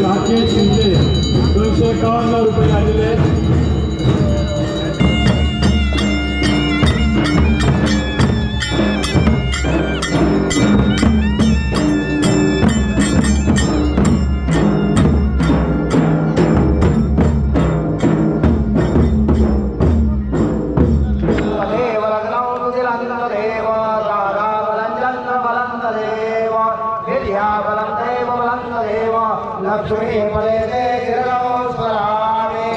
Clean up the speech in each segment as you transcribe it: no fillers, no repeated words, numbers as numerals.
राकेश शिंदे 251 रुपये आलेले लक्ष्मी पदे गिरौ स्वरामे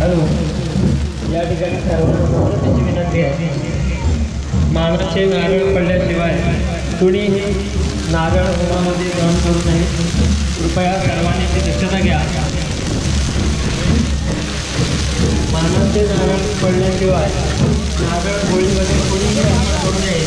हॅलो, या ठिकाणी सर्वांना त्याची विनंती आहे, मानाचे नारळ पडल्याशिवाय कुणीही नारळ होमामध्ये ग्रहण करू नये. कृपया सर्वांनी ती दक्षता घ्या. मानाचे नारळ पडल्याशिवाय नारळ होळीमध्ये कुणीही ग्रहण करू नये.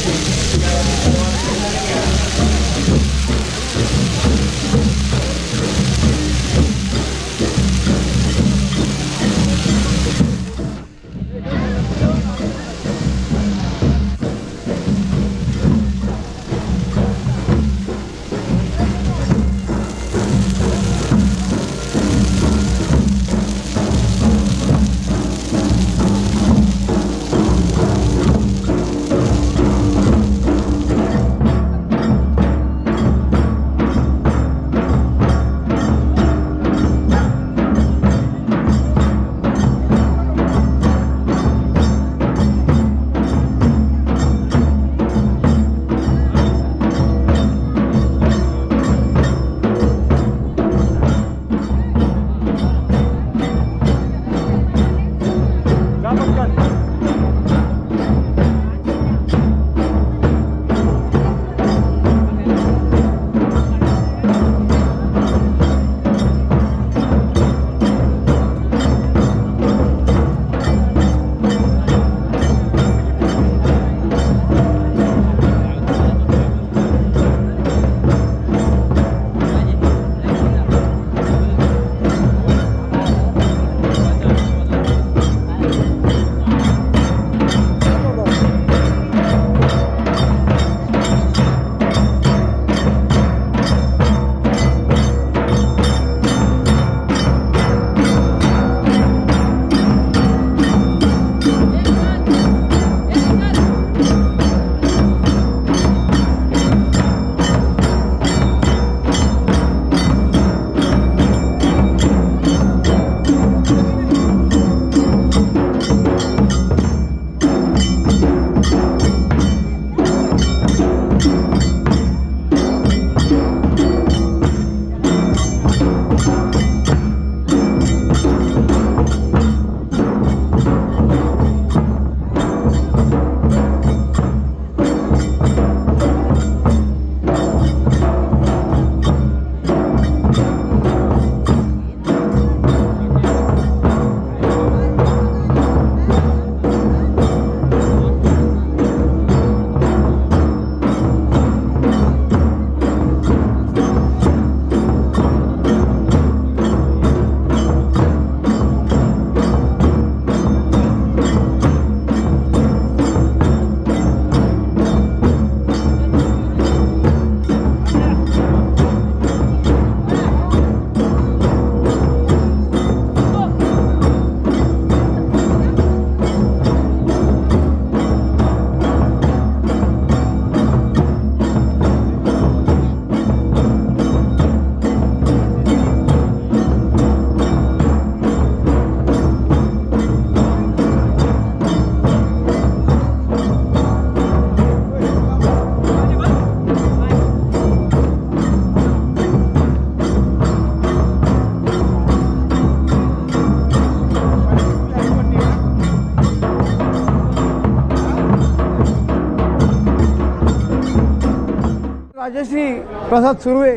राजश्री प्रसाद सुर्वे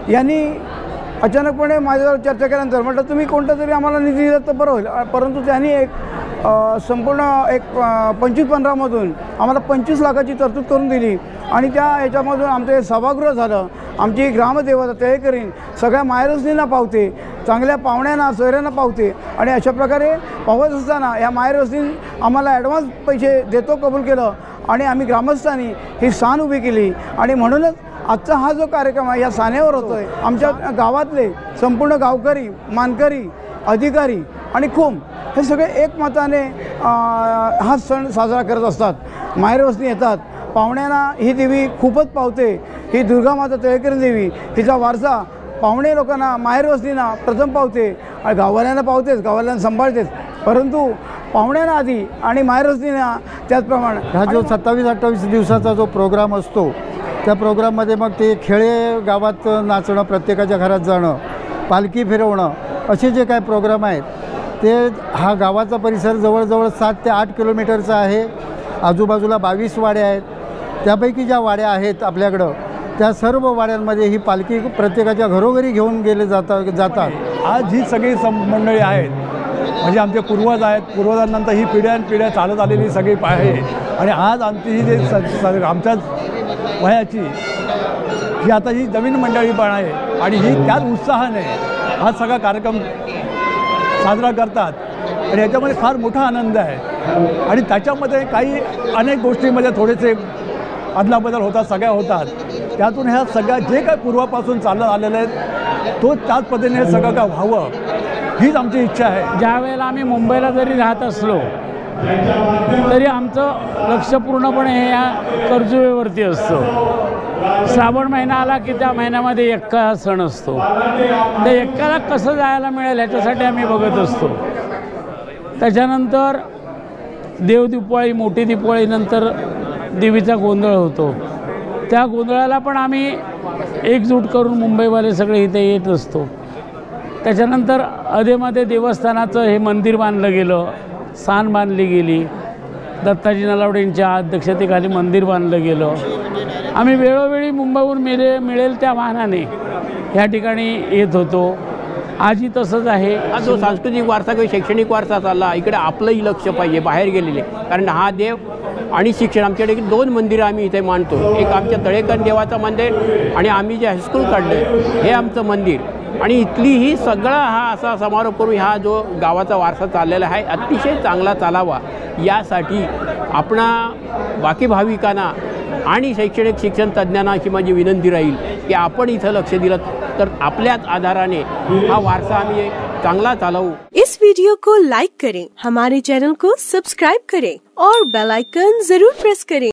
यांनी अचानकपणे माझ्यावर चर्चा केल्यानंतर म्हटलं तुम्ही कोणता तरी आम्हाला निधी दिला तर बरं होईल, परंतु त्यांनी एक संपूर्ण एक 25-15मधून आम्हाला 25 लाखाची तरतूद करून दिली आणि त्या याच्यामधून आमचं हे सभागृह झालं. आमची ग्रामदेवता तळेकरीण सगळ्या मायरसनींना पावते, चांगल्या पाहुण्यांना सोयऱ्यांना पावते आणि अशा प्रकारे पावत असताना या मायरसनी आम्हाला ॲडव्हान्स पैसे देतो कबूल केलं आणि आम्ही ग्रामस्थांनी ही साण उभी केली आणि म्हणूनच आजचा हा जो कार्यक्रम आहे या सानेवर होतो आहे. आमच्या गावातले संपूर्ण गावकरी, मानकरी, अधिकारी आणि खूम हे सगळे एकमताने हा सण साजरा करत असतात. माहेरवसनी येतात, पाहुण्यांना ही देवी खूपच पावते. ही दुर्गामाता तळेकरी देवी, हिचा वारसा पाहुणे लोकांना, माहेरवसनींना प्रथम पावते आणि गाववाल्यांना पावतेच, गाववाल्यांना सांभाळतेच, परंतु पाहुण्यांना आधी आणि माहेरवसनींना त्याचप्रमाणे. हा जो 27-28 दिवसाचा जो प्रोग्राम असतो त्या प्रोग्राममध्ये मग ते खेळे गावात नाचणं, प्रत्येकाच्या घरात जाणं, पालखी फिरवणं, असे जे काय प्रोग्राम आहेत ते हा गावाचा परिसर जवळजवळ 7 ते 8 किलोमीटरचा आहे. आजूबाजूला 22 वाड्या आहेत. त्यापैकी ज्या वाड्या आहेत आपल्याकडं त्या सर्व वाड्यांमध्ये ही पालखी प्रत्येकाच्या घरोघरी घेऊन गेले जातात. आज ही सगळी मंडळी आहेत म्हणजे आमचे पूर्वज आहेत. पूर्वजांनंतर ही पिढ्यानपिढ्या चालत आलेली सगळी आहे आणि आज आमची ही जे आमच्याच वयाची ही आता ही नवीन मंडळी पण आहे आणि ही त्याच उत्साहाने हा सगळा कार्यक्रम साजरा करतात आणि याच्यामध्ये फार मोठा आनंद आहे. आणि त्याच्यामध्ये काही अनेक गोष्टीमध्ये थोडेसे अदलाबदल होतात, सगळ्या होतात. त्यातून ह्या सगळ्या जे काय पूर्वापासून चालत आलेलं आहे तो त्याच पद्धतीने हे सगळं काय व्हावं हीच आमची इच्छा आहे. ज्या वेळेला आम्ही मुंबईला जरी राहत असलो तरी आमचं लक्ष पूर्णपणे या कर्जुवेवरती असतं. श्रावण महिना आला की त्या महिन्यामध्ये एक्का सण असतो. त्या एक्काला कसं जायला मिळेल ह्याच्यासाठी आम्ही बघत असतो. त्याच्यानंतर देवदीपावळी, मोठी दीपावळीनंतर देवीचा गोंधळ होतो. त्या गोंधळाला पण आम्ही एकजूट करून मुंबईवाले सगळे इथे येत असतो. त्याच्यानंतर अधेमध्ये देवस्थानाचं हे मंदिर बांधलं गेलं, सान बांधली गेली. दत्ताजी नलावडेंच्या अध्यक्षतेखाली मंदिर बांधलं गेलं. आम्ही वेळोवेळी मुंबईहून मिळेल त्या वाहनाने ह्या ठिकाणी येत होतो. आजही तसंच आहे. हा जो सांस्कृतिक वारसा किंवा शैक्षणिक वारसा चालला इकडे आपलंही लक्ष पाहिजे, बाहेर गेलेले. कारण हा देव आणि शिक्षण आमच्याकडे 2 मंदिरं आम्ही इथे मानतो. एक आमच्या तळेकन देवाचं मंदिर आणि आम्ही जे हायस्कूल काढलं हे आमचं मंदिर. आणि इथली ही सगळा हा असा समारोह करून हा जो गावाचा वारसा चाललेला आहे अतिशय चांगला चालावा यासाठी आपणा बाकी भाविकांना आणि शैक्षणिक शिक्षण तज्ज्ञांना अशी माझी विनंती राहील की आपण इथं लक्ष दिलं तर आपल्याच आधाराने हा वारसा आम्ही चांगला चालवू. इस वीडियो को लाइक करें, हमारे चैनल को सब्सक्राइब करें और बेल आइकन जरूर प्रेस करें.